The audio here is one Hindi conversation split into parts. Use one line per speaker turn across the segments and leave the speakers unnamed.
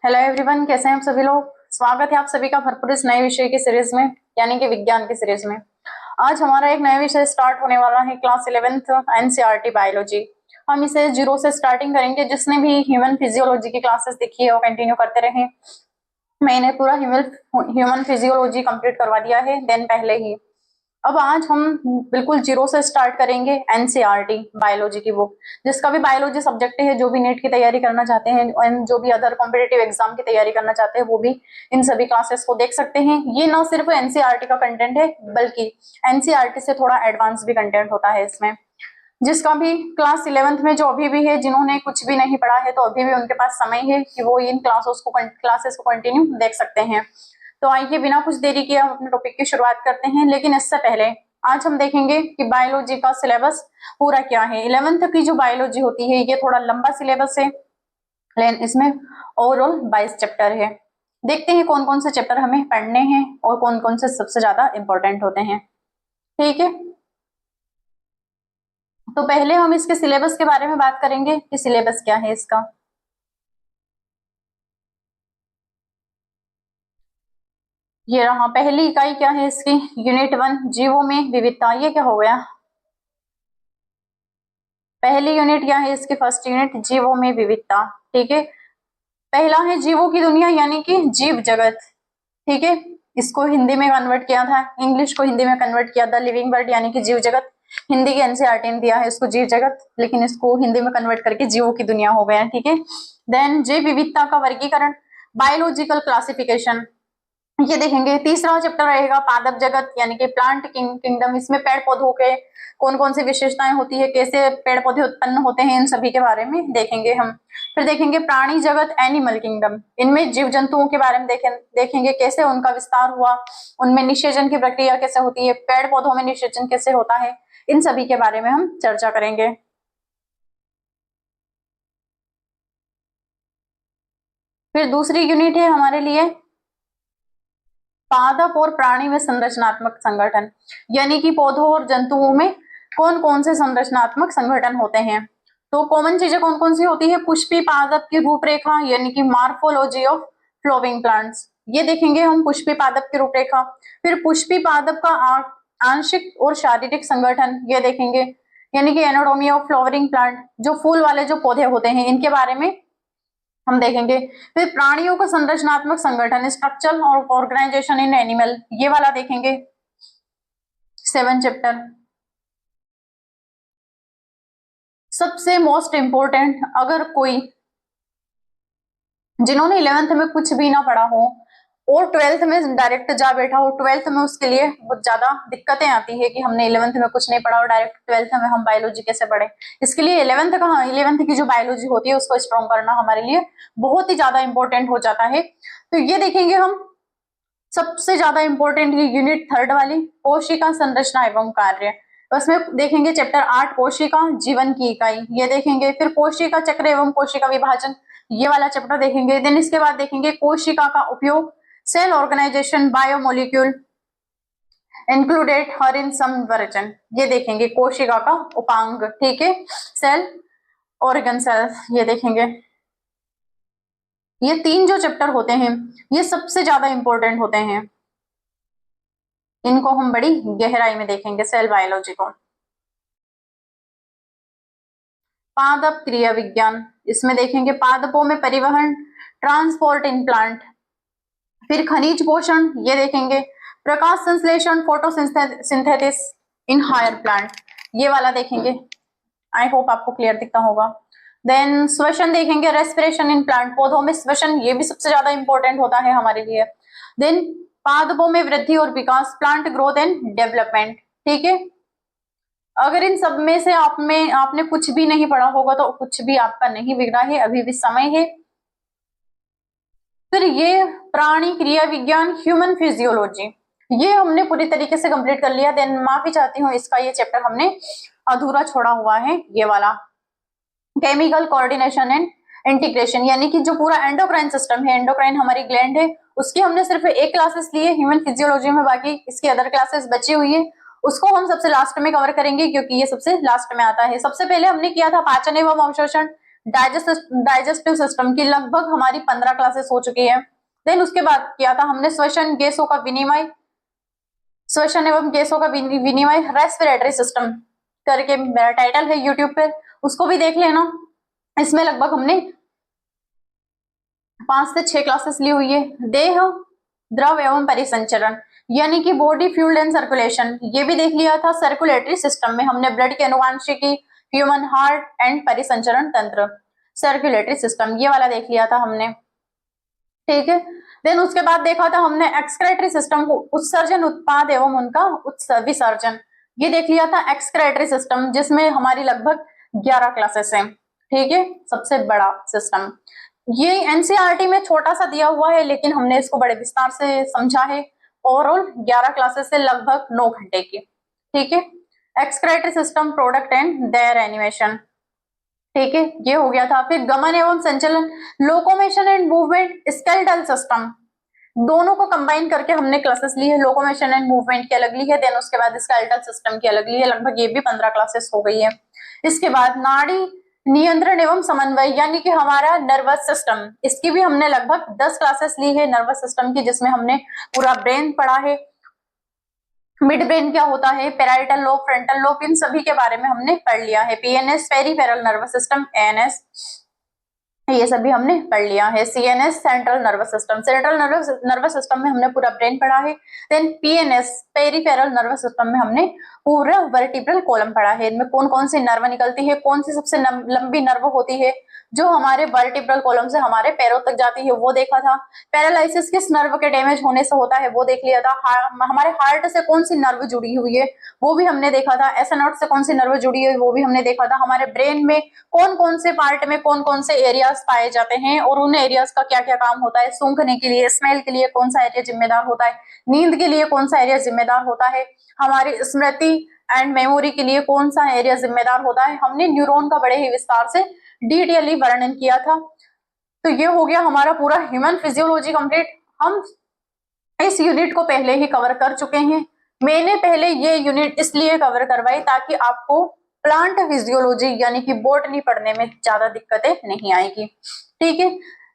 हेलो एवरीवन, कैसे हैं आप सभी लोग। स्वागत है आप सभी का भरपूर इस नए विषय की सीरीज में, यानी कि विज्ञान की सीरीज में। आज हमारा एक नया विषय स्टार्ट होने वाला है, क्लास 11th एनसीईआरटी बायोलॉजी। हम इसे जीरो से स्टार्टिंग करेंगे। जिसने भी ह्यूमन फिजियोलॉजी की क्लासेस देखी है वो कंटिन्यू करते रहे। मैंने पूरा ह्यूमन फिजियोलॉजी कंप्लीट करवा दिया है देन पहले ही। अब आज हम बिल्कुल जीरो से स्टार्ट करेंगे एनसीईआरटी बायोलॉजी की बुक। जिसका भी बायोलॉजी सब्जेक्ट है, जो भी नीट की तैयारी करना चाहते हैं एंड जो भी अदर कॉम्पिटेटिव एग्जाम की तैयारी करना चाहते हैं, वो भी इन सभी क्लासेस को देख सकते हैं। ये ना सिर्फ एनसीईआरटी का कंटेंट है, बल्कि एनसीईआरटी से थोड़ा एडवांस भी कंटेंट होता है इसमें। जिसका भी क्लास 11th में जो अभी भी है, जिन्होंने कुछ भी नहीं पढ़ा है, तो अभी भी उनके पास समय है कि वो इन क्लासेस को कंटिन्यू देख सकते हैं। तो आइए बिना कुछ देरी किए हम अपने टॉपिक की शुरुआत करते हैं। लेकिन इससे पहले आज हम देखेंगे कि बायोलॉजी का सिलेबस पूरा क्या है। 11th की जो बायोलॉजी होती है ये थोड़ा लंबा सिलेबस है, लेकिन इसमें ओवरऑल 22 चैप्टर है। देखते हैं कौन कौन से चैप्टर हमें पढ़ने हैं और कौन कौन से सबसे ज्यादा इंपॉर्टेंट होते हैं। ठीक है, तो पहले हम इसके सिलेबस के बारे में बात करेंगे कि सिलेबस क्या है इसका। ये रहा पहली इकाई, क्या है इसकी, यूनिट 1 जीवों में विविधता। ये क्या हो गया, पहली यूनिट क्या है इसकी, फर्स्ट यूनिट जीवों में विविधता। ठीक है, पहला है जीवों की दुनिया यानी कि जीव जगत। ठीक है, इसको हिंदी में कन्वर्ट किया था, इंग्लिश को हिंदी में कन्वर्ट किया था लिविंग वर्ल्ड यानी कि जीव जगत। हिंदी की एनसीईआरटी ने दिया है इसको जीव जगत, लेकिन इसको हिंदी में कन्वर्ट करके जीवों की दुनिया हो गया। ठीक है, देन जैव विविधता का वर्गीकरण, बायोलॉजिकल क्लासिफिकेशन, ये देखेंगे। तीसरा चैप्टर रहेगा पादप जगत यानी कि प्लांट किंगडम। इसमें पेड़ पौधों के कौन कौन सी विशेषताएं होती है, कैसे पेड़ पौधे उत्पन्न होते हैं, इन सभी के बारे में देखेंगे हम। फिर देखेंगे प्राणी जगत एनिमल किंगडम, इनमें जीव जंतुओं के बारे में देखेंगे कैसे उनका विस्तार हुआ, उनमें निषेचन की प्रक्रिया कैसे होती है, पेड़ पौधों में निषेचन कैसे होता है, इन सभी के बारे में हम चर्चा करेंगे। फिर दूसरी यूनिट है हमारे लिए पादप और प्राणी में संरचनात्मक संगठन, यानी कि पौधों और जंतुओं में कौन कौन से संरचनात्मक संगठन होते हैं। तो कॉमन चीजें कौन कौन सी होती है, पुष्पी पादप की रूपरेखा यानी कि मार्फोलॉजी ऑफ फ्लोविंग प्लांट्स, ये देखेंगे हम पुष्पी पादप की रूपरेखा। फिर पुष्पी पादप का आंशिक और शारीरिक संगठन, ये देखेंगे, यानी कि एनाटॉमी ऑफ फ्लावरिंग प्लांट, जो फूल वाले जो पौधे होते हैं इनके बारे में हम देखेंगे। फिर प्राणियों का संरचनात्मक संगठन, स्ट्रक्चर और ऑर्गेनाइजेशन इन एनिमल, ये वाला देखेंगे 7 चैप्टर। सबसे मोस्ट इंपोर्टेंट, अगर कोई जिन्होंने 11th में कुछ भी ना पढ़ा हो और 12th में डायरेक्ट जा बैठा हो, 12th में उसके लिए बहुत ज्यादा दिक्कतें आती है कि हमने 11th में कुछ नहीं पढ़ा और डायरेक्ट 12th में हम बायोलॉजी कैसे पढ़े। इसके लिए 11th की जो बायोलॉजी होती है उसको स्ट्रॉन्ग करना हमारे लिए बहुत ही ज्यादा इंपॉर्टेंट हो जाता है। तो ये देखेंगे हम सबसे ज्यादा इंपॉर्टेंट यूनिट 3 वाली, कोशिका संरचना एवं कार्य। उसमें देखेंगे चैप्टर 8 कोशिका जीवन की इकाई, ये देखेंगे। फिर कोशिका चक्र एवं कोशिका विभाजन, ये वाला चैप्टर देखेंगे। देन इसके बाद देखेंगे कोशिका का उपयोग, सेल ऑर्गेनाइजेशन, बायोमोलिक्यूल इंक्लूडेड हर इन सम वर्जन, ये देखेंगे कोशिका का उपांग। ठीक है, सेल ऑर्गन सेल्स, ये देखेंगे। ये 3 जो चैप्टर होते हैं ये सबसे ज्यादा इंपॉर्टेंट होते हैं, इनको हम बड़ी गहराई में देखेंगे सेल बायोलॉजी को। पादप क्रिया विज्ञान, इसमें देखेंगे पादपों में परिवहन, ट्रांसपोर्ट इन प्लांट। फिर खनिज पोषण, ये देखेंगे। प्रकाश संश्लेषण, फोटोसिंथेसिस इन हायर प्लांट, ये वाला देखेंगे। आई होप आपको क्लियर दिखता होगा। देन श्वसन देखेंगे, रेस्पिरेशन इन प्लांट, पौधों में श्वसन, ये भी सबसे ज्यादा इंपॉर्टेंट होता है हमारे लिए। देन पादपों में वृद्धि और विकास, प्लांट ग्रोथ एंड डेवलपमेंट। ठीक है, अगर इन सब में से आपने कुछ भी नहीं पढ़ा होगा तो कुछ भी आपका नहीं बिगड़ा है, अभी भी समय है। फिर ये प्राणी क्रिया विज्ञान, ह्यूमन फिजियोलॉजी, ये हमने पूरी तरीके से कंप्लीट कर लिया। देन माफी चाहती हूँ, इसका ये चैप्टर हमने अधूरा छोड़ा हुआ है, ये वाला केमिकल कोऑर्डिनेशन एंड इंटीग्रेशन, यानी कि जो पूरा एंडोक्राइन सिस्टम है, एंडोक्राइन हमारी ग्लैंड है, उसकी हमने सिर्फ एक क्लासेस ली है ह्यूमन फिजियोलॉजी में, बाकी इसकी अदर क्लासेस बची हुई है, उसको हम सबसे लास्ट में कवर करेंगे क्योंकि ये सबसे लास्ट में आता है। सबसे पहले हमने किया था पाचन एवं अवशोषण, डाइजेस्टिव सिस्टम की लगभग हमारी 15 क्लासेस हो चुकी है। देन उसके बाद किया था हमने श्वसन गैसों का विनिमय, श्वसन एवं गैसों का विनिमय रेस्पिरेटरी सिस्टम करके मेरा टाइटल है यूट्यूब पे, उसको भी देख लेना। इसमें लगभग हमने 5 से 6 क्लासेस ली हुई है। देह द्रव एवं परिसंचरण यानी कि बॉडी फ्यूल एंड सर्कुलेशन, ये भी देख लिया था। सर्कुलेटरी सिस्टम में हमने ब्लड की अनुवांशिकी, ह्यूमन हार्ट एंड परिसंचरण तंत्र, सर्कुलेटरी सिस्टम ये वाला देख लिया था हमने, ठीक है। देन उसके बाद देखा था हमने एक्सक्रेटरी सिस्टम को, उत्सर्जन उत्पाद एवं उनका विसर्जन, ये देख लिया था एक्सक्रेटरी सिस्टम, जिसमें हमारी लगभग 11 क्लासेस हैं, ठीक है, सबसे बड़ा सिस्टम। ये एनसीईआरटी में छोटा सा दिया हुआ है, लेकिन हमने इसको बड़े विस्तार से समझा है। ओवरऑल 11 क्लासेस से लगभग 9 घंटे की, ठीक है। Excretory system, product and their animation, ठीक है, ये हो गया था। फिर गमन एवं संचलन, locomotion and movement, skeletal system, दोनों को कंबाइन करके हमने क्लासेस ली है। लोकोमोशन एंड मूवमेंट की अलग ली है, देन उसके बाद स्केलेटल सिस्टम की अलग ली है, लगभग ये भी 15 क्लासेस हो गई है। इसके बाद नाड़ी नियंत्रण एवं समन्वय यानी कि हमारा नर्वस सिस्टम, इसकी भी हमने लगभग 10 क्लासेस ली है नर्वस सिस्टम की, जिसमें हमने पूरा ब्रेन पढ़ा है, मिड ब्रेन क्या होता है, पैराइटल लोब, फ्रंटल लोब, इन सभी के बारे में हमने पढ़ लिया है। PNS peripheral nervous system, ANS ये सभी हमने पढ़ लिया है। CNS central nervous system, central nervous system में हमने पूरा ब्रेन पढ़ा है। Then PNS peripheral nervous system में हमने पूरा वर्टिब्रल कॉलम पढ़ा है। इनमें कौन कौन सी नर्व निकलती है, कौन सी सबसे लंबी नर्व होती है जो हमारे वर्टिब्रल कॉलम से हमारे पैरों तक जाती है, वो देखा था। पैरालिसिस किस नर्व के डैमेज होने से होता है, वो देख लिया था। हमारे हार्ट से कौन सी नर्व जुड़ी हुई है, वो भी हमने देखा था। एसनोट से कौन सी नर्व जुड़ी है, वो भी हमने देखा था। हमारे ब्रेन में कौन कौन से पार्ट में कौन कौन से एरियाज पाए जाते हैं और उन एरियाज का क्या क्या काम होता है। सूंघने के लिए, स्मेल के लिए कौन सा एरिया जिम्मेदार होता है, नींद के लिए कौन सा एरिया जिम्मेदार होता है, हमारी स्मृति एंड मेमोरी के लिए कौन सा एरिया जिम्मेदार होता है। हमने न्यूरॉन का बड़े ही विस्तार से डिटेयली वर्णन किया था। तो ये हो गया हमारा पूरा ह्यूमन फिजियोलॉजी कंप्लीट। हम इस यूनिट को पहले ही कवर कर चुके हैं। मैंने पहले ये यूनिट इसलिए कवर करवाई ताकि आपको प्लांट फिजियोलॉजी यानी कि बॉटनी पढ़ने में ज्यादा दिक्कतें नहीं आएगी, ठीक है।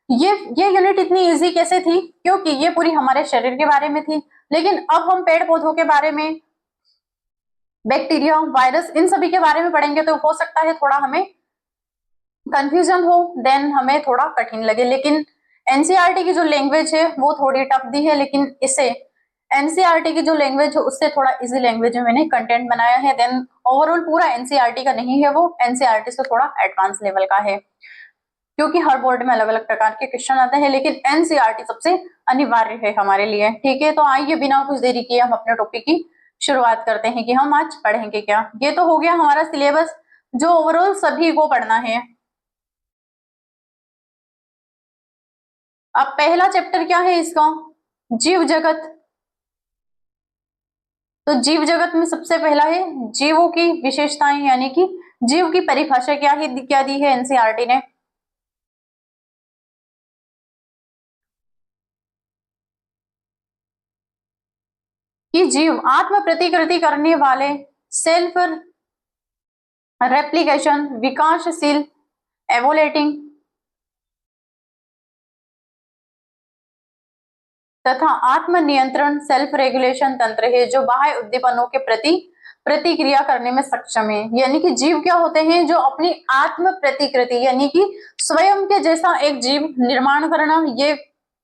ये यूनिट इतनी इजी कैसे थी, क्योंकि ये पूरी हमारे शरीर के बारे में थी। लेकिन अब हम पेड़ पौधों के बारे में, बैक्टीरिया, वायरस, इन सभी के बारे में पढ़ेंगे, तो हो सकता है थोड़ा हमें कंफ्यूजन हो, देन हमें थोड़ा कठिन लगे। लेकिन एनसीईआरटी की जो लैंग्वेज है वो थोड़ी टफ दी है, लेकिन इसे एनसीईआरटी की जो लैंग्वेज है उससे थोड़ा इजी लैंग्वेज में मैंने कंटेंट बनाया है। देन ओवरऑल पूरा एनसीईआरटी का नहीं है, वो एनसीईआरटी से थोड़ा एडवांस लेवल का है, क्योंकि हर बोर्ड में अलग अलग प्रकार के क्वेश्चन आते हैं, लेकिन एनसीईआरटी सबसे अनिवार्य है हमारे लिए, ठीक है। तो आइए बिना कुछ देरी किए हम अपने टॉपिक की शुरुआत करते हैं कि हम आज पढ़ेंगे क्या। ये तो हो गया हमारा सिलेबस जो ओवरऑल सभी को पढ़ना है। अब पहला चैप्टर क्या है इसका, जीव जगत। तो जीव जगत में सबसे पहला है जीवों की विशेषताएं, यानी कि जीव की परिभाषा क्या है, क्या दी है एनसीईआरटी ने। कि जीव आत्म प्रतिकृति करने वाले, सेल्फ रेप्लिकेशन, विकासशील, एवोलेटिंग तथा आत्म नियंत्रण, सेल्फ रेगुलेशन तंत्र है, जो बाह्य उद्दीपनों के प्रति प्रतिक्रिया करने में सक्षम है। यानी कि जीव क्या होते हैं, जो अपनी आत्म प्रतिकृति यानी कि स्वयं के जैसा एक जीव निर्माण करना, ये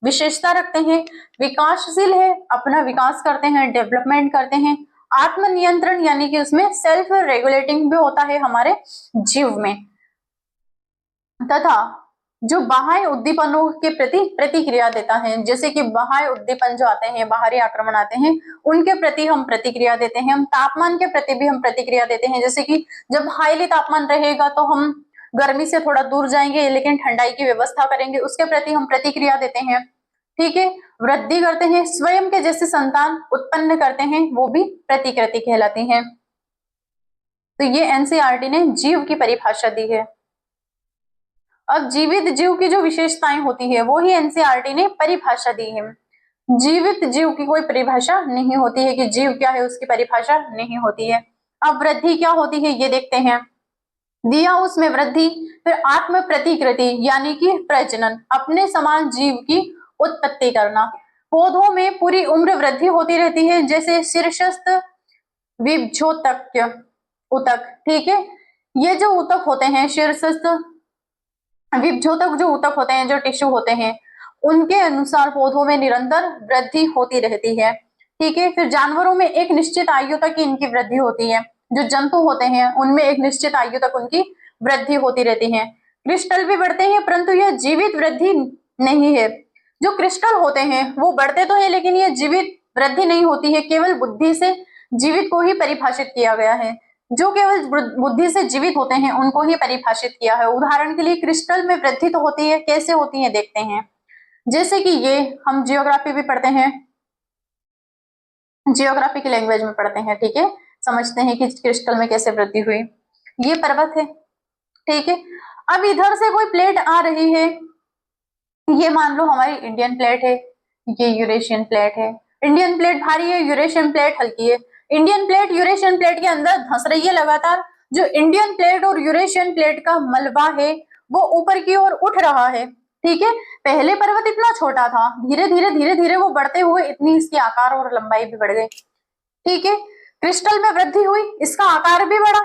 विशेषता रखते हैं। विकासशील है, अपना विकास करते हैं, डेवलपमेंट करते हैं। आत्म नियंत्रण यानी कि उसमें सेल्फ रेगुलेटिंग भी होता है हमारे जीव में, तथा जो बाह्य उद्दीपनों के प्रति प्रतिक्रिया देता है, जैसे कि बाह्य उद्दीपन जो आते हैं, बाहरी आक्रमण आते हैं, उनके प्रति हम प्रतिक्रिया देते हैं। हम तापमान के प्रति भी हम प्रतिक्रिया देते हैं, जैसे कि जब हाईली तापमान रहेगा तो हम गर्मी से थोड़ा दूर जाएंगे, लेकिन ठंडाई की व्यवस्था करेंगे, उसके प्रति हम प्रतिक्रिया देते हैं, ठीक है। वृद्धि करते हैं, स्वयं के जैसे संतान उत्पन्न करते हैं, वो भी प्रतिकृति कहलाती है। तो ये एनसीईआरटी ने जीव की परिभाषा दी है। अब जीवित जीव की जो विशेषताएं होती है वो ही एनसीईआरटी ने परिभाषा दी है। जीवित जीव की कोई परिभाषा नहीं होती है कि जीव क्या है, उसकी परिभाषा नहीं होती है। अब वृद्धि क्या होती है ये देखते हैं। दिया उसमें वृद्धि, फिर आत्म प्रतिकृति यानी कि प्रजनन, अपने समान जीव की उत्पत्ति करना। पौधों में पूरी उम्र वृद्धि होती रहती है, जैसे शीर्षस्थ विभ्जोतक उतक, ठीक है। ये जो उतक होते हैं, शीर्षस्थ विभ्जोतक जो उतक होते हैं, जो टिश्यू होते हैं, उनके अनुसार पौधों में निरंतर वृद्धि होती रहती है, ठीक है। फिर जानवरों में एक निश्चित आयु तक इनकी वृद्धि होती है, जो जंतु होते हैं उनमें एक निश्चित आयु तक उनकी वृद्धि होती रहती है। क्रिस्टल भी बढ़ते हैं, परंतु यह जीवित वृद्धि नहीं है। जो क्रिस्टल होते हैं वो बढ़ते तो है, लेकिन यह जीवित वृद्धि नहीं होती है, केवल बुद्धि से जीवित को ही परिभाषित किया गया है। जो केवल बुद्धि से जीवित होते हैं उनको ही परिभाषित किया है। उदाहरण के लिए क्रिस्टल में वृद्धि तो होती है, कैसे होती है देखते हैं। जैसे कि ये हम जियोग्राफी भी पढ़ते हैं, जियोग्राफी की लैंग्वेज में पढ़ते हैं, ठीक है, समझते हैं कि क्रिस्टल में कैसे वृद्धि हुई। ये पर्वत है, ठीक है। अब इधर से कोई प्लेट आ रही है, ये मान लो हमारी इंडियन प्लेट है, ये यूरेशियन प्लेट है। इंडियन प्लेट भारी है, यूरेशियन प्लेट हल्की है। इंडियन प्लेट यूरेशियन प्लेट के अंदर धंस रही है लगातार। जो इंडियन प्लेट और यूरेशियन प्लेट का मलबा है वो ऊपर की ओर उठ रहा है, ठीक है। पहले पर्वत इतना छोटा था, धीरे धीरे वो बढ़ते हुए इतनी इसकी आकार और लंबाई भी बढ़ गई, ठीक है। क्रिस्टल में वृद्धि हुई, इसका आकार भी बढ़ा,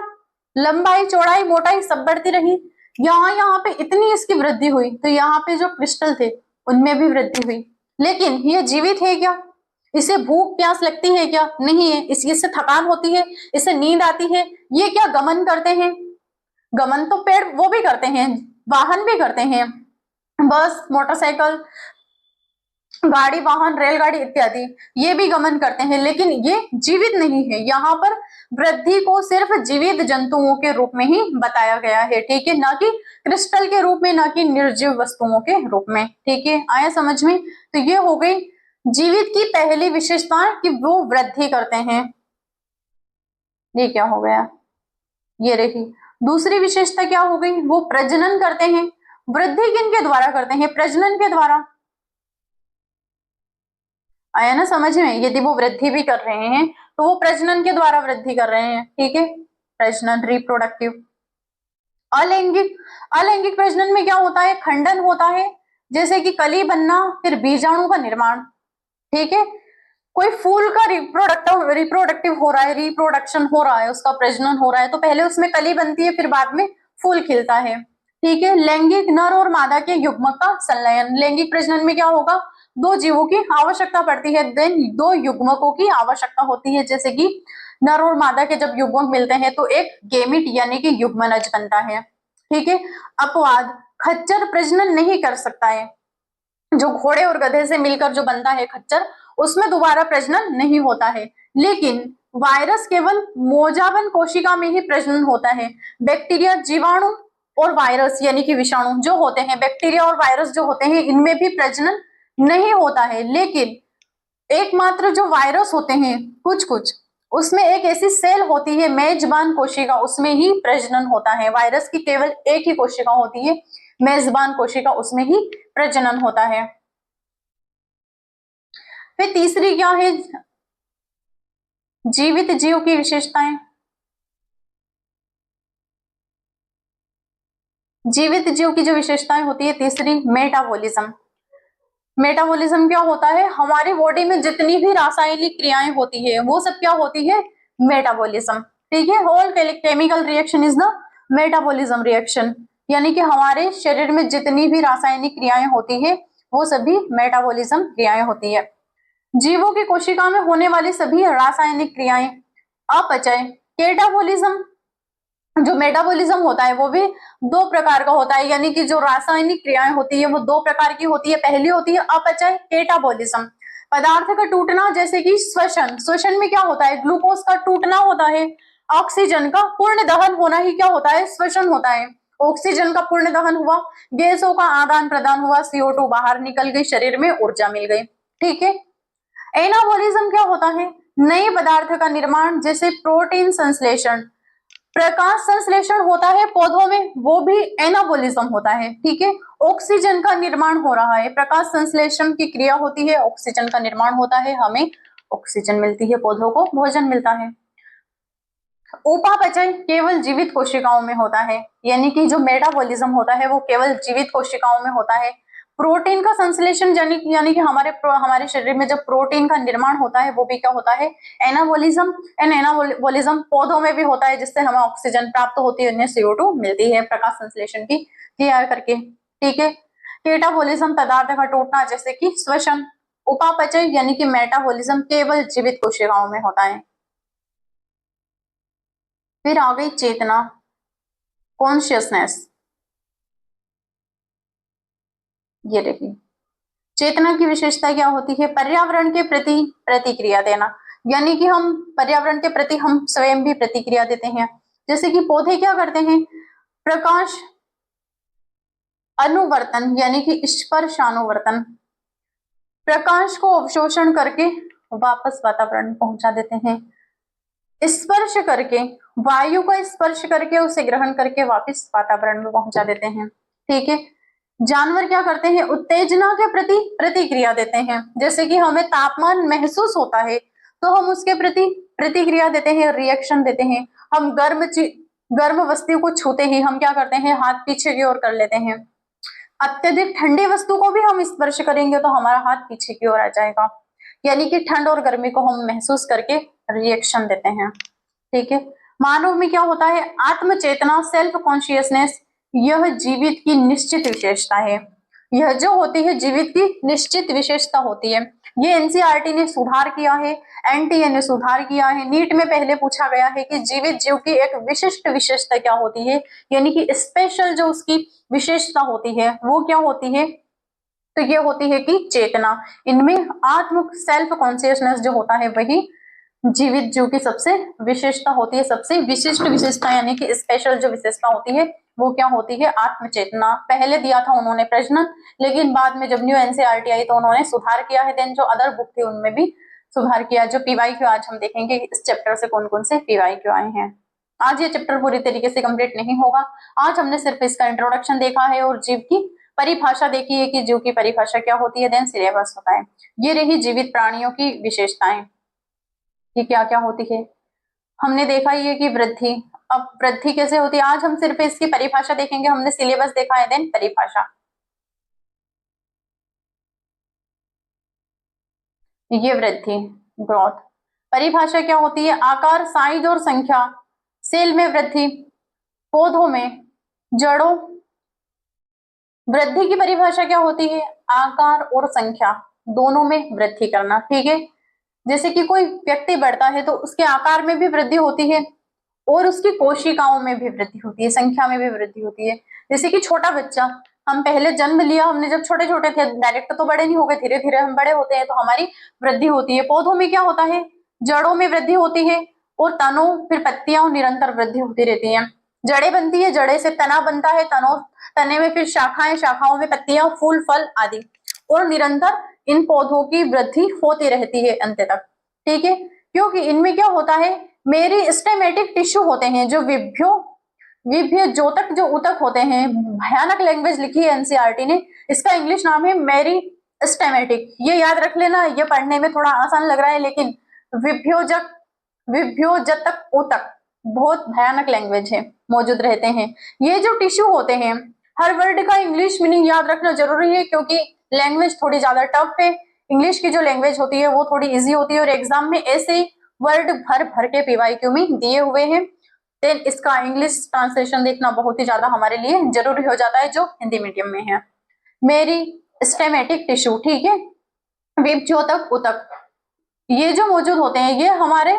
लंबाई चौड़ाई मोटाई सब बढ़ती रही। यहाँ पे इतनी इसकी वृद्धि हुई, तो यहाँ पे जो क्रिस्टल थे उनमें भी वृद्धि हुई। लेकिन ये जीवित है क्या? इसे भूख प्यास लगती है क्या? नहीं है। इससे थकान होती है, इसे नींद आती है। ये क्या गमन करते हैं? गमन तो पेड़ वो भी करते हैं, वाहन भी करते हैं, बस, मोटरसाइकिल, गाड़ी, वाहन, रेलगाड़ी इत्यादि, ये भी गमन करते हैं, लेकिन ये जीवित नहीं है। यहाँ पर वृद्धि को सिर्फ जीवित जंतुओं के रूप में ही बताया गया है, ठीक है, ना कि क्रिस्टल के रूप में, ना कि निर्जीव वस्तुओं के रूप में, ठीक है। आया समझ में? तो ये हो गई जीवित की पहली विशेषता कि वो वृद्धि करते हैं। ये क्या हो गया? ये रही दूसरी विशेषता, क्या हो गई? वो प्रजनन करते हैं। वृद्धि किनके द्वारा करते हैं? प्रजनन के द्वारा। आया ना समझ में? यदि वो वृद्धि भी कर रहे हैं तो वो प्रजनन के द्वारा वृद्धि कर रहे हैं, ठीक है, प्रजनन, रिप्रोडक्टिव। अलैंगिक, अलैंगिक प्रजनन में क्या होता है? खंडन होता है, जैसे कि कली बनना, फिर बीजाणु का निर्माण, ठीक है। कोई फूल का रिप्रोडक्टिव हो रहा है, रिप्रोडक्शन हो रहा है, उसका प्रजनन हो रहा है, तो पहले उसमें कली बनती है, फिर बाद में फूल खिलता है, ठीक है। लैंगिक, नर और मादा के युग्मक का संलयन। लैंगिक प्रजनन में क्या होगा? दो जीवों की आवश्यकता पड़ती है, देन दो युग्मकों की आवश्यकता होती है, जैसे कि नर और मादा के जब युग्मक मिलते हैं तो एक गेमिट यानी कि युग्मनज बनता है, ठीक है। अपवाद, खच्चर प्रजनन नहीं कर सकता है। जो घोड़े और गधे से मिलकर जो बनता है खच्चर, उसमें दोबारा प्रजनन नहीं होता है। लेकिन वायरस केवल मोजावन कोशिका में ही प्रजनन होता है। बैक्टीरिया, जीवाणु और वायरस यानी कि विषाणु जो होते हैं, बैक्टीरिया और वायरस जो होते हैं, इनमें भी प्रजनन नहीं होता है। लेकिन एकमात्र जो वायरस होते हैं कुछ कुछ, उसमें एक ऐसी सेल होती है मेजबान कोशिका, उसमें ही प्रजनन होता है। वायरस की केवल एक ही कोशिका होती है, मेजबान कोशिका, उसमें ही प्रजनन होता है। फिर तीसरी क्या है? जीवित जीव की विशेषताएं। जीवित जीव की जो विशेषताएं होती है तीसरी, मेटाबॉलिज्म। मेटाबॉलिज्म क्या होता है? हमारी बॉडी में जितनी भी रासायनिक क्रियाएं होती है वो सब क्या होती है? मेटाबॉलिज्म, ठीक है। Whole chemical reaction is the metabolism reaction, यानी कि हमारे शरीर में जितनी भी रासायनिक क्रियाएं होती है वो सभी मेटाबॉलिज्म क्रियाएं होती है। जीवों की कोशिका में होने वाली सभी रासायनिक क्रियाएं। अपचय, कैटाबॉलिज्म, जो मेटाबॉलिज्म होता है वो भी दो प्रकार का होता है, यानी कि जो रासायनिक क्रियाएं होती है वो दो प्रकार की होती है। पहली होती है अपचय, कैटाबॉलिज्म, पदार्थ का टूटना, जैसे कि श्वसन। श्वसन में क्या होता है? ग्लूकोज का टूटना होता है। ऑक्सीजन का पूर्ण दहन होना ही क्या होता है? श्वसन होता है। ऑक्सीजन का पूर्ण दहन हुआ, गैसों का आदान प्रदान हुआ, CO2 बाहर निकल गई, शरीर में ऊर्जा मिल गई, ठीक है। एनाबॉलिज्म क्या होता है? नए पदार्थ का निर्माण, जैसे प्रोटीन संश्लेषण, प्रकाश संश्लेषण होता है पौधों में, वो भी एनाबॉलिज्म होता है, ठीक है। ऑक्सीजन का निर्माण हो रहा है, प्रकाश संश्लेषण की क्रिया होती है, ऑक्सीजन का निर्माण होता है, हमें ऑक्सीजन मिलती है, पौधों को भोजन मिलता है। उपापचय केवल जीवित कोशिकाओं में होता है, यानी कि जो मेटाबॉलिज्म होता है वो केवल जीवित कोशिकाओं में होता है। प्रोटीन का संश्लेषण यानी कि हमारे शरीर में जब प्रोटीन का निर्माण होता है वो भी क्या होता है, एनाबॉलिज्म। एनाबॉलिज्म पौधों में भी होता है, जिससे हमें ऑक्सीजन प्राप्त होती है, उन्हें CO2 मिलती है प्रकाश संश्लेषण की क्रिया करके। ठीक है। केटाबॉलिज्म पदार्थ का टूटना, जैसे कि श्वसन। उपापचय यानी कि मेटाबॉलिज्म केवल जीवित कोशिकाओं में होता है। फिर आ गई चेतना, कॉन्शियसनेस। ये देखिए, चेतना की विशेषता क्या होती है, पर्यावरण के प्रति प्रतिक्रिया देना, यानी कि हम पर्यावरण के प्रति हम स्वयं भी प्रतिक्रिया देते हैं। जैसे कि पौधे क्या करते हैं, प्रकाश अनुवर्तन यानी कि स्पर्शानुवर्तन, प्रकाश को अवशोषण करके वापस वातावरण में पहुंचा देते हैं। स्पर्श करके, वायु का स्पर्श करके उसे ग्रहण करके वापस वातावरण में पहुंचा देते हैं। ठीक है। जानवर क्या करते हैं, उत्तेजना के प्रति प्रतिक्रिया देते हैं। जैसे कि हमें तापमान महसूस होता है तो हम उसके प्रति प्रतिक्रिया देते हैं, रिएक्शन देते हैं। हम गर्म वस्तु को छूते ही हम क्या करते हैं, हाथ पीछे की ओर कर लेते हैं। अत्यधिक ठंडी वस्तु को भी हम स्पर्श करेंगे तो हमारा हाथ पीछे की ओर आ जाएगा, यानी कि ठंड और गर्मी को हम महसूस करके रिएक्शन देते हैं। ठीक है। मानव में क्या होता है, आत्मचेतना, सेल्फ कॉन्शियसनेस, यह जीवित की निश्चित विशेषता है। यह जो होती है जीवित की निश्चित विशेषता होती है। ये एनसीईआरटी ने सुधार किया है, एनटीए ने सुधार किया है। नीट में पहले पूछा गया है कि जीवित जीव की एक विशिष्ट विशेषता क्या होती है, यानी कि स्पेशल जो उसकी विशेषता होती है वो क्या होती है, तो ये होती है कि चेतना। इनमें आत्म सेल्फ कॉन्शियसनेस जो होता है वही जीवित जीव की सबसे विशेषता होती है, सबसे विशिष्ट विशेषता, यानी कि स्पेशल जो विशेषता होती है वो क्या होती है, आत्मचेतना। पहले दिया था उन्होंने प्रश्न, लेकिन बाद में जब न्यू एनसीईआरटी आई तो उन्होंने सुधार किया है। देन जो अदर बुक थी उनमें भी सुधार किया। जो पीवाईक्यू आज हम देखेंगे इस चैप्टर से कौन कौन से पीवाईक्यू आए हैं। आज ये चैप्टर पूरी तरीके से कंप्लीट नहीं होगा। आज हमने सिर्फ इसका इंट्रोडक्शन देखा है और जीव की परिभाषा देखी है कि जीव की परिभाषा क्या होती है, देन सिलेबस होता है। ये रही जीवित प्राणियों की विशेषताएं कि क्या क्या होती है। हमने देखा ही है कि वृद्धि, अब वृद्धि कैसे होती है आज हम सिर्फ इसकी परिभाषा देखेंगे। हमने सिलेबस देखा है, देन परिभाषा। ये वृद्धि, ग्रोथ। परिभाषा क्या होती है, आकार, साइज और संख्या। सेल में वृद्धि, पौधों में, जड़ों। वृद्धि की परिभाषा क्या होती है, आकार और संख्या दोनों में वृद्धि करना। ठीक है। जैसे कि कोई व्यक्ति बढ़ता है तो उसके आकार में भी वृद्धि होती है और उसकी कोशिकाओं में भी वृद्धि होती है, संख्या में भी वृद्धि होती है। जैसे कि छोटा बच्चा, हम पहले जन्म लिया, हमने जब छोटे छोटे थे डायरेक्ट तो बड़े नहीं हो गए, धीरे धीरे हम बड़े होते हैं तो हमारी वृद्धि होती है। पौधों में क्या होता है, जड़ों में वृद्धि होती है और तनों, फिर पत्तियां, निरंतर वृद्धि होती रहती है। जड़ें बनती है, जड़े से तना बनता है, तने में फिर शाखाएं, शाखाओं में पत्तियां, फूल, फल आदि, और निरंतर इन पौधों की वृद्धि होती रहती है अंत तक। ठीक है। क्योंकि इनमें क्या होता है, मेरिस्टेमेटिक टिश्यू होते हैं जो विभ्य जोतक जो उतक होते हैं। भयानक लैंग्वेज लिखी है एनसीईआरटी ने, इसका इंग्लिश नाम है मेरिस्टेमेटिक। ये याद रख लेना, ये पढ़ने में थोड़ा आसान लग रहा है लेकिन विभ्योजतक उतक बहुत भयानक लैंग्वेज है, मौजूद रहते हैं। ये जो टिश्यू होते हैं, हर वर्ड का इंग्लिश मीनिंग याद रखना जरूरी है क्योंकि लैंग्वेज थोड़ी ज्यादा टफ है। इंग्लिश की जो लैंग्वेज होती है वो थोड़ी इजी होती है और एग्जाम में ऐसे वर्ड भर भर के पीवाईक्यू में दिए हुए हैं। देन इसका इंग्लिश ट्रांसलेशन देखना बहुत ही ज्यादा हमारे लिए जरूरी हो जाता है जो हिंदी मीडियम में है। मेरी स्टेमेटिक टिश्यू, ठीक है, विभ्योतक उतक, ये जो मौजूद होते हैं ये हमारे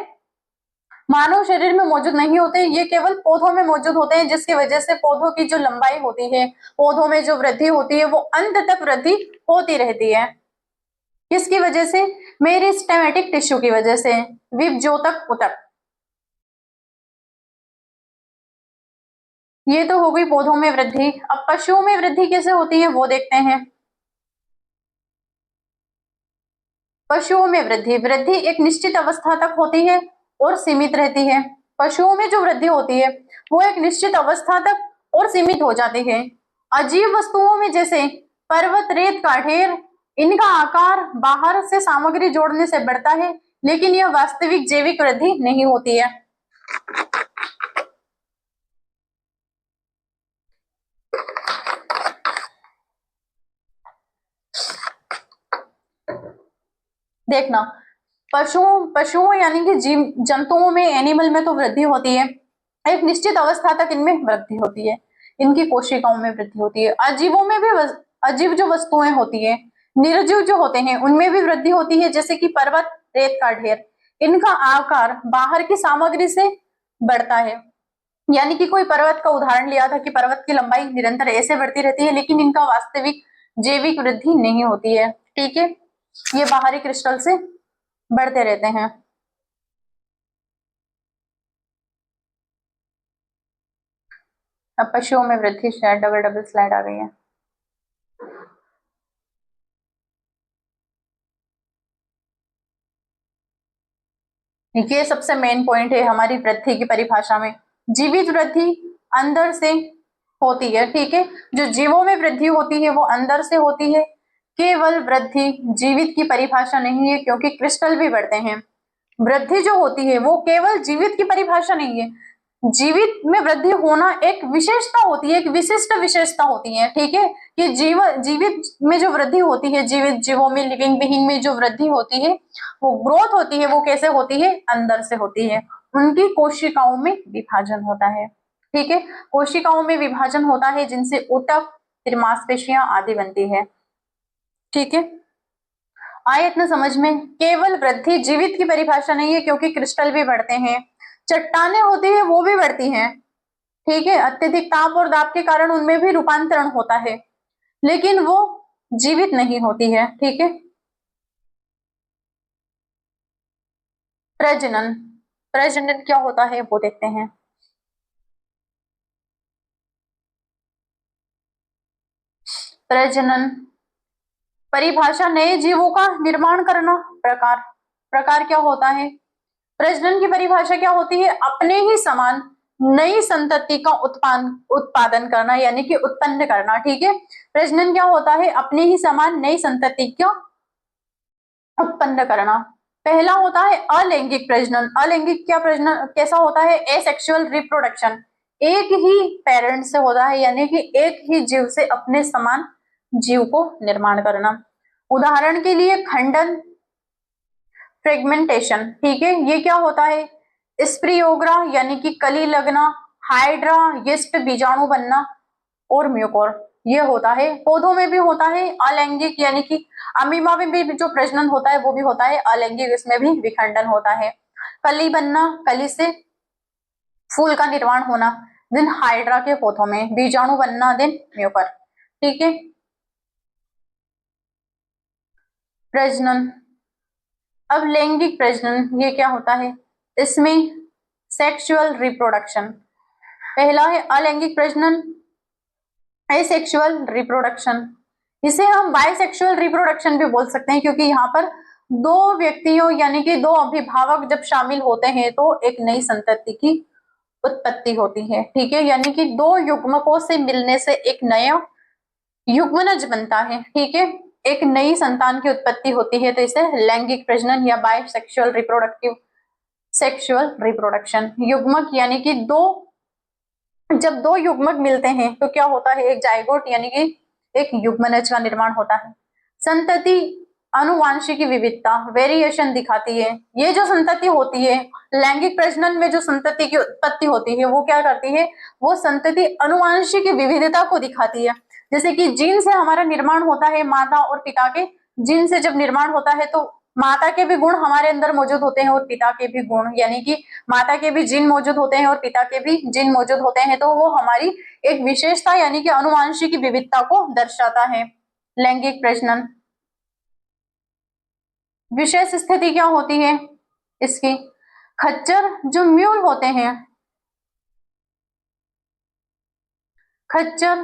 मानव शरीर में मौजूद नहीं होते, ये केवल पौधों में मौजूद होते हैं, जिसकी वजह से पौधों की जो लंबाई होती है, पौधों में जो वृद्धि होती है वो अंत तक वृद्धि होती रहती है। किसकी वजह से, मेरिस्टेमेटिक टिश्यू की वजह से, विभ्योतक उतक। ये तो हो गई पौधों में वृद्धि। अब पशुओं में वृद्धि कैसे होती है वो देखते हैं। पशुओं में वृद्धि, वृद्धि एक निश्चित अवस्था तक होती है और सीमित रहती है। पशुओं में जो वृद्धि होती है वो एक निश्चित अवस्था तक और सीमित हो जाती है। अजीव वस्तुओं में जैसे पर्वत, रेत का ढेर, इनका आकार बाहर से सामग्री जोड़ने से बढ़ता है लेकिन यह वास्तविक जैविक वृद्धि नहीं होती है। देखना, पशुओं यानी कि जीव जंतुओं में, एनिमल में तो वृद्धि होती है, एक निश्चित अवस्था तक इनमें वृद्धि होती है, इनकी कोशिकाओं में वृद्धि होती है। अजीवों में भी अजीव जो वस्तुएं होती है, निर्जीव जो होते हैं, उनमें भी वृद्धि होती है, जैसे कि पर्वत, रेत का ढेर। इनका आकार बाहर की सामग्री से बढ़ता है, यानी कि कोई पर्वत का उदाहरण लिया था कि पर्वत की लंबाई निरंतर ऐसे बढ़ती रहती है, लेकिन इनका वास्तविक जैविक वृद्धि नहीं होती है। ठीक है, ये बाहरी क्रिस्टल से बढ़ते रहते हैं। अब पशुओं में वृद्धि, शायद डबल डबल स्लाइड आ गई है। ये सबसे मेन पॉइंट है हमारी वृद्धि की परिभाषा में। जीवित वृद्धि अंदर से होती है, ठीक है, जो जीवों में वृद्धि होती है वो अंदर से होती है। केवल वृद्धि जीवित की परिभाषा नहीं है, क्योंकि क्रिस्टल भी बढ़ते हैं। वृद्धि जो होती है वो केवल जीवित की परिभाषा नहीं है, जीवित में वृद्धि होना एक विशेषता होती है, एक विशिष्ट विशेषता होती है। ठीक है, कि जीवित में जो वृद्धि होती है, जीवित जीवों में, लिविंग बीइंग में जो वृद्धि होती है, वो ग्रोथ होती है, वो कैसे होती है? अंदर से होती है। उनकी कोशिकाओं में विभाजन होता है। ठीक है, कोशिकाओं में विभाजन होता है, जिनसे ऊतक, फिर मांसपेशियां आदि बनती है। ठीक है, आए इतना समझ में। केवल वृद्धि जीवित की परिभाषा नहीं है, क्योंकि क्रिस्टल भी बढ़ते हैं, चट्टानें होती है वो भी बढ़ती हैं। ठीक है, अत्यधिक ताप और दाब के कारण उनमें भी रूपांतरण होता है, लेकिन वो जीवित नहीं होती है। ठीक है, प्रजनन, प्रजनन क्या होता है वो देखते हैं। प्रजनन परिभाषा, नए जीवों का निर्माण करना। प्रकार, प्रकार क्या होता है? प्रजनन की परिभाषा क्या होती है? अपने ही समान नई संतति का उत्पादन करना, यानी कि उत्पन्न करना। ठीक है, प्रजनन क्या होता है? अपने ही समान नई संतति का उत्पन्न करना। पहला होता है अलैंगिक प्रजनन। अलैंगिक क्या प्रजनन कैसा होता है? एसेक्सुअल रिप्रोडक्शन, एक ही पेरेंट से होता है, यानी कि एक ही जीव से अपने समान जीव को निर्माण करना। उदाहरण के लिए खंडन, फ्रेगमेंटेशन। ठीक है, ये क्या होता है? स्प्रियोग्रा यानी कि कली लगना, हाइड्रा यीस्ट बीजाणु बनना, और म्यूकोर ये होता है। पौधों में भी होता है अलैंगिक, यानी कि अमीबा में भी जो प्रजनन होता है वो भी होता है अलैंगिक, इसमें भी विखंडन होता है। कली बनना, कली से फूल का निर्माण होना, देन हाइड्रा के पौधों में बीजाणु बनना, देन म्यूकर। ठीक है, प्रजनन। अब लैंगिक प्रजनन ये क्या होता है? इसमें सेक्सुअल रिप्रोडक्शन। पहला है अलैंगिक प्रजनन, एसेक्सुअल रिप्रोडक्शन। इसे हम बाइसेक्सुअल रिप्रोडक्शन भी बोल सकते हैं, क्योंकि यहाँ पर दो व्यक्तियों यानी कि दो अभिभावक जब शामिल होते हैं तो एक नई संतति की उत्पत्ति होती है। ठीक है, यानी कि दो युग्मकों से मिलने से एक नया युग्मनज बनता है। ठीक है, एक नई संतान की उत्पत्ति होती है, तो इसे लैंगिक प्रजनन या बाइसेक्सुअल रिप्रोडक्टिव सेक्सुअल रिप्रोडक्शन। युग्मक यानी कि जब दो युग्मक मिलते हैं तो क्या होता है? एक जाइगोट यानी कि एक युग्मनज का निर्माण होता है। संतति अनुवांशिक विविधता, वेरिएशन दिखाती है। ये जो संतति होती है, लैंगिक प्रजनन में जो संतति की उत्पत्ति होती है वो क्या करती है? वो संतति अनुवांशिक विविधता को दिखाती है। जैसे कि जीन से हमारा निर्माण होता है, माता और पिता के जीन से जब निर्माण होता है तो माता के भी गुण हमारे अंदर मौजूद होते हैं और पिता के भी गुण, यानी कि माता के भी जीन मौजूद होते हैं और पिता के भी जीन मौजूद होते हैं, तो वो हमारी एक विशेषता यानी कि अनुवांशिक विविधता को दर्शाता है। लैंगिक प्रजनन विशेष स्थिति क्या होती है इसकी? खच्चर जो म्यूल होते हैं, खच्चर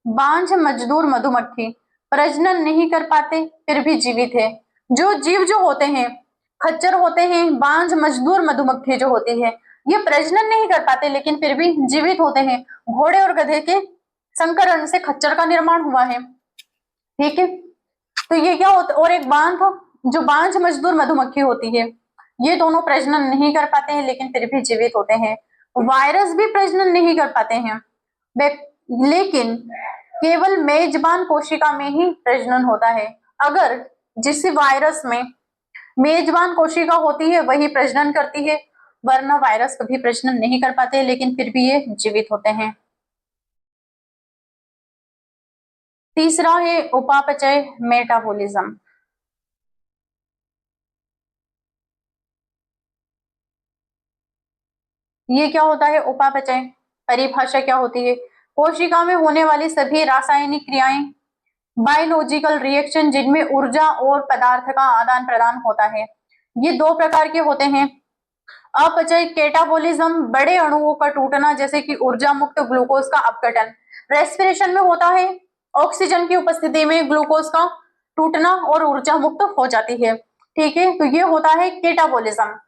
बांझ मजदूर मधुमक्खी प्रजनन नहीं कर पाते फिर भी जीवित है। जो जीव जो होते हैं, खच्चर होते हैं, बांझ मजदूर मधुमक्खी जो होती है, ये प्रजनन नहीं कर पाते लेकिन फिर भी जीवित होते हैं। घोड़े और गधे के संकरण से खच्चर का निर्माण हुआ है। ठीक है, तो ये क्या होता? और एक बांझ जो बांझ मजदूर मधुमक्खी होती है, ये दोनों प्रजनन नहीं कर पाते हैं लेकिन फिर भी जीवित होते हैं। वायरस भी प्रजनन नहीं कर पाते हैं लेकिन केवल मेजबान कोशिका में ही प्रजनन होता है। अगर जिस वायरस में मेजबान कोशिका होती है वही प्रजनन करती है, वरना वायरस कभी प्रजनन नहीं कर पाते लेकिन फिर भी ये जीवित होते हैं। तीसरा है उपापचय मेटाबॉलिज्म। ये क्या होता है उपापचय? परिभाषा क्या होती है? कोशिका में होने वाली सभी रासायनिक क्रियाएं, बायोलॉजिकल रिएक्शन जिनमें ऊर्जा और पदार्थ का आदान प्रदान होता है। ये दो प्रकार के होते हैं। अपचय कैटाबोलिज्म, बड़े अणुओं का टूटना जैसे कि ऊर्जा मुक्त ग्लूकोज का अपघटन। रेस्पिरेशन में होता है, ऑक्सीजन की उपस्थिति में ग्लूकोज का टूटना और ऊर्जा मुक्त हो जाती है। ठीक है, तो ये होता है कैटाबोलिज्म।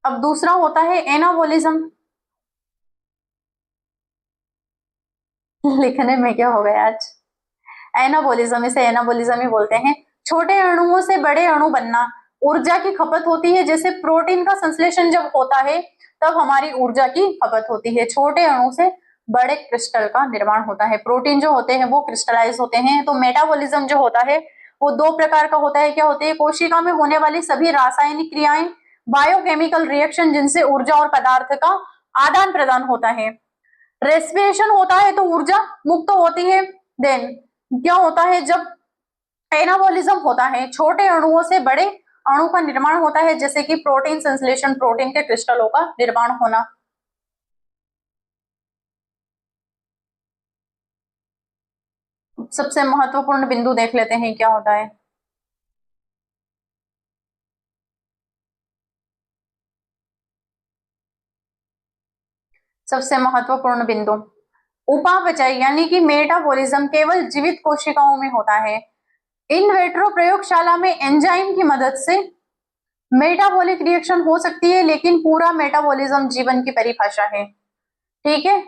अब दूसरा होता है एनाबोलिज्म। लिखने में क्या हो गया आज? एनाबोलिज्म, इसे एनाबोलिज्म ही बोलते हैं। छोटे अणुओं से बड़े अणु बनना, ऊर्जा की खपत होती है। जैसे प्रोटीन का संश्लेषण जब होता है तब हमारी ऊर्जा की खपत होती है। छोटे अणु से बड़े क्रिस्टल का निर्माण होता है। प्रोटीन जो होते हैं वो क्रिस्टलाइज होते हैं। तो मेटाबॉलिज्म जो होता है वो दो प्रकार का होता है। क्या होते हैं? कोशिका में होने वाली सभी रासायनिक क्रियाएं, बायोकेमिकल रिएक्शन जिनसे ऊर्जा और पदार्थ का आदान प्रदान होता है। रेस्पिरेशन होता है तो ऊर्जा मुक्त होती है। देन क्या होता है? जब एनाबॉलिज्म होता है, छोटे अणुओं से बड़े अणु का निर्माण होता है, जैसे कि प्रोटीन संश्लेषण, प्रोटीन के क्रिस्टलों का निर्माण होना। सबसे महत्वपूर्ण बिंदु देख लेते हैं क्या होता है। सबसे महत्वपूर्ण बिंदु उपापचय यानी कि मेटाबॉलिज्म केवल जीवित कोशिकाओं में होता है। इन वेट्रो प्रयोगशाला में एंजाइम की मदद से मेटाबॉलिक रिएक्शन हो सकती है लेकिन पूरा मेटाबॉलिज्म जीवन की परिभाषा है। ठीक है,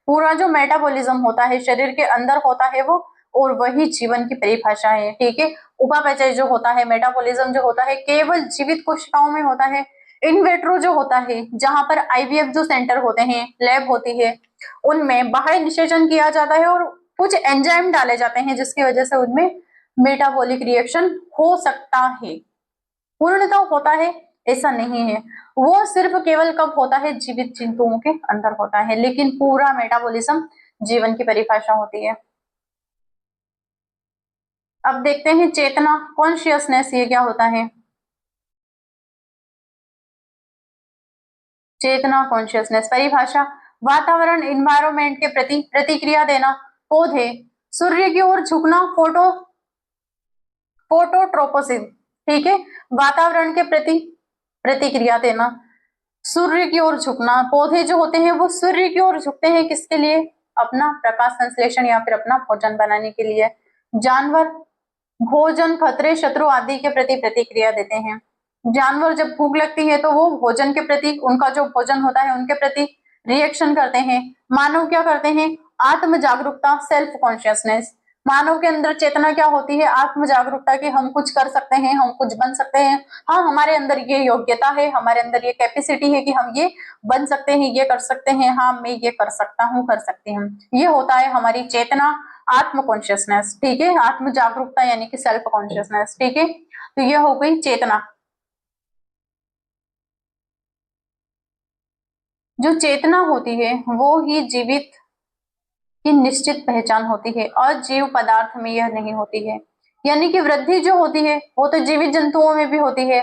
पूरा जो मेटाबॉलिज्म होता है शरीर के अंदर होता है वो, और वही जीवन की परिभाषा है। ठीक है, उपापचय जो होता है, मेटाबॉलिज्म जो होता है केवल जीवित कोशिकाओं में होता है। इन वेट्रो जो होता है, जहां पर आईवीएफ जो सेंटर होते हैं, लैब होती है, उनमें बाह्य निषेचन किया जाता है और कुछ एंजाइम डाले जाते हैं जिसकी वजह से उनमें मेटाबॉलिक रिएक्शन हो सकता है। पूर्णतः होता है ऐसा नहीं है। वो सिर्फ केवल कब होता है? जीवित जंतुओं के अंदर होता है, लेकिन पूरा मेटाबॉलिज्म जीवन की परिभाषा होती है। अब देखते हैं चेतना, कॉन्शियसनेस, ये क्या होता है? चेतना, कॉन्शियसनेस परिभाषा, वातावरण, इन्वायरमेंट के प्रति प्रतिक्रिया देना। पौधे, सूर्य की ओर झुकना, फोटोट्रोपोसिस। ठीक है, वातावरण के प्रति प्रतिक्रिया देना, सूर्य की ओर झुकना। पौधे जो होते हैं वो सूर्य की ओर झुकते हैं, किसके लिए? अपना प्रकाश संश्लेषण या फिर अपना भोजन बनाने के लिए। जानवर भोजन, खतरे, शत्रु आदि के प्रति प्रतिक्रिया देते हैं। जानवर जब भूख लगती है तो वो भोजन के प्रति, उनका जो भोजन होता है उनके प्रति रिएक्शन करते हैं। मानव क्या करते हैं? आत्म जागरूकता, सेल्फ कॉन्शियसनेस। मानव के अंदर चेतना क्या होती है? आत्म जागरूकता की हम कुछ कर सकते हैं, हम कुछ बन सकते हैं। हाँ, हमारे अंदर ये योग्यता है, हमारे अंदर ये कैपेसिटी है कि हम ये बन सकते हैं, ये कर सकते हैं। हाँ, मैं ये कर सकता हूँ, कर सकती हूँ। ये होता है हमारी चेतना, आत्म कॉन्शियसनेस। ठीक है, आत्म जागरूकता यानी कि सेल्फ कॉन्शियसनेस। ठीक है, तो ये हो गई चेतना। जो चेतना होती है वो ही जीवित की निश्चित पहचान होती है, अजीव पदार्थ में यह नहीं होती है। यानी कि वृद्धि जो होती है वो तो जीवित जंतुओं में भी होती है।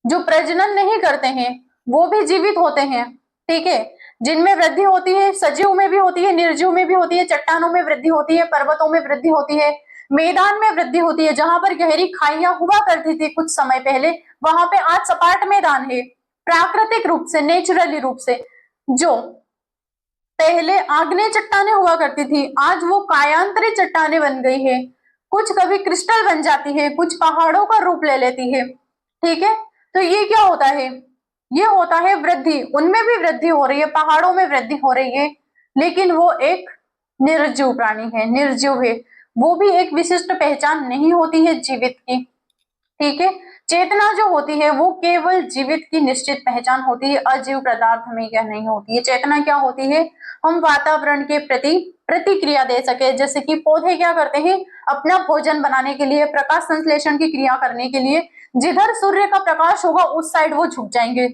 जो प्रजनन नहीं करते हैं वो भी जीवित होते हैं। ठीक है, जिनमें वृद्धि होती है सजीव में भी होती है, निर्जीव में भी होती है। चट्टानों में वृद्धि होती है, पर्वतों में वृद्धि होती है, मैदान में वृद्धि होती है। जहां पर गहरी खाइयां हुआ करती थी कुछ समय पहले, वहां पे आज सपाट मैदान है। प्राकृतिक रूप से, नेचुरली रूप से जो पहले आग्नेय चट्टाने हुआ करती थी, आज वो कायांतरित चट्टाने बन गई है। कुछ कभी क्रिस्टल बन जाती है, कुछ पहाड़ों का रूप ले लेती है। ठीक है, तो ये क्या होता है? ये होता है वृद्धि, उनमें भी वृद्धि हो रही है, पहाड़ों में वृद्धि हो रही है, लेकिन वो एक निर्जीव प्राणी है, निर्जीव है, वो भी एक विशिष्ट पहचान नहीं होती है जीवित की। ठीक है, चेतना जो होती है वो केवल जीवित की निश्चित पहचान होती है, अजीव पदार्थ में यह नहीं होती है। चेतना क्या होती है, हम वातावरण के प्रति प्रतिक्रिया दे सके, जैसे कि पौधे क्या करते हैं, अपना भोजन बनाने के लिए, प्रकाश संश्लेषण की क्रिया करने के लिए जिधर सूर्य का प्रकाश होगा उस साइड वो झुक जाएंगे।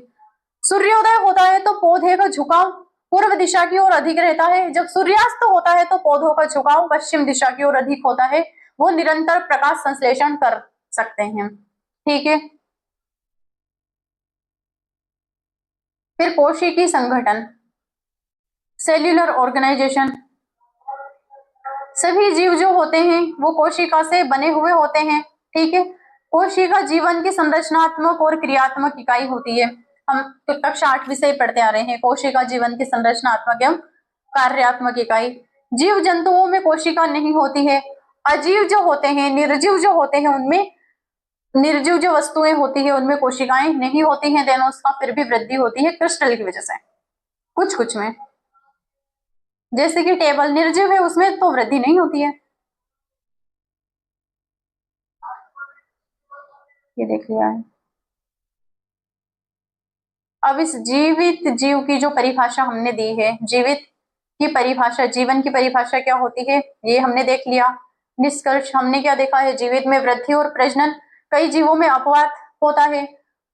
सूर्योदय होता है तो पौधे का झुकाव पूर्व दिशा की ओर अधिक रहता है, जब सूर्यास्त होता है तो पौधों का झुकाव पश्चिम दिशा की ओर अधिक होता है, वो निरंतर प्रकाश संश्लेषण कर सकते हैं। ठीक है, फिर कोशिकी संगठन, सेल्यूलर ऑर्गेनाइजेशन, सभी जीव जो होते हैं वो कोशिका से बने हुए होते हैं। ठीक है, कोशिका जीवन की संरचनात्मक और क्रियात्मक इकाई होती है। हम कक्षा 8 विषय पढ़ते आ रहे हैं, कोशिका जीवन की संरचनात्मक एवं कार्यात्मक इकाई। जीव जंतुओं में कोशिका नहीं होती है, अजीव जो होते हैं, निर्जीव जो होते हैं, उनमें निर्जीव जो वस्तुएं होती है उनमें कोशिकाएं नहीं होती हैं, देन उसका फिर भी वृद्धि होती है क्रिस्टल की वजह से, कुछ कुछ में, जैसे कि टेबल निर्जीव है उसमें तो वृद्धि नहीं होती है। ये देख लिया है। अब इस जीवित जीव की जो परिभाषा हमने दी है, जीवित की परिभाषा, जीवन की परिभाषा क्या होती है ये हमने देख लिया। निष्कर्ष हमने क्या देखा है, जीवित में वृद्धि और प्रजनन, कई जीवों में अपवाद होता है,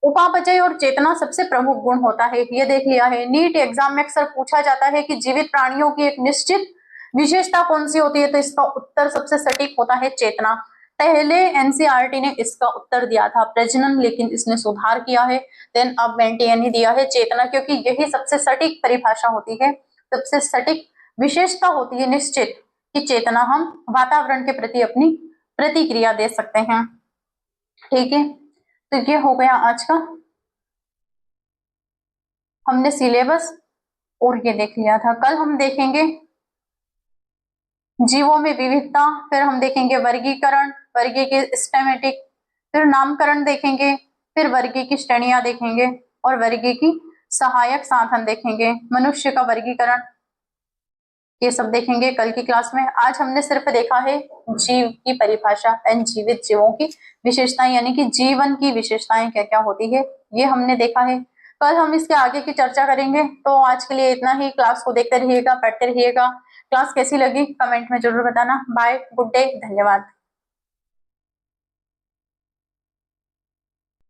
उपापचय और चेतना सबसे प्रमुख गुण होता है, ये देख लिया है। नीट एग्जाम में अक्सर पूछा जाता है कि जीवित प्राणियों की एक निश्चित विशेषता कौन सी होती है, तो इसका उत्तर सबसे सटीक होता है चेतना। पहले एनसीईआरटी ने इसका उत्तर दिया था प्रजनन, लेकिन इसने सुधार किया है, देन अब मेंटेन ही दिया है चेतना, क्योंकि यही सबसे सटीक परिभाषा होती है, सबसे सटीक विशेषता होती है निश्चित, कि चेतना हम वातावरण के प्रति अपनी प्रतिक्रिया दे सकते हैं। ठीक है, तो ये हो गया आज का, हमने सिलेबस और ये देख लिया था। कल हम देखेंगे जीवों में विविधता, फिर हम देखेंगे वर्गीकरण, वर्गीय के सिस्टेमेटिक, फिर नामकरण देखेंगे, फिर वर्गीय की श्रेणियां देखेंगे और वर्गीय की सहायक साधन देखेंगे, मनुष्य का वर्गीकरण, ये सब देखेंगे कल की क्लास में। आज हमने सिर्फ देखा है जीव की परिभाषा एंड जीवित जीवों की विशेषताएं, यानी कि जीवन की विशेषताएं क्या क्या होती है, ये हमने देखा है। कल हम इसके आगे की चर्चा करेंगे। तो आज के लिए इतना ही, क्लास को देखते रहिएगा, पढ़ते रहिएगा। क्लास कैसी लगी कमेंट में जरूर बताना। बाय, गुड डे, धन्यवाद।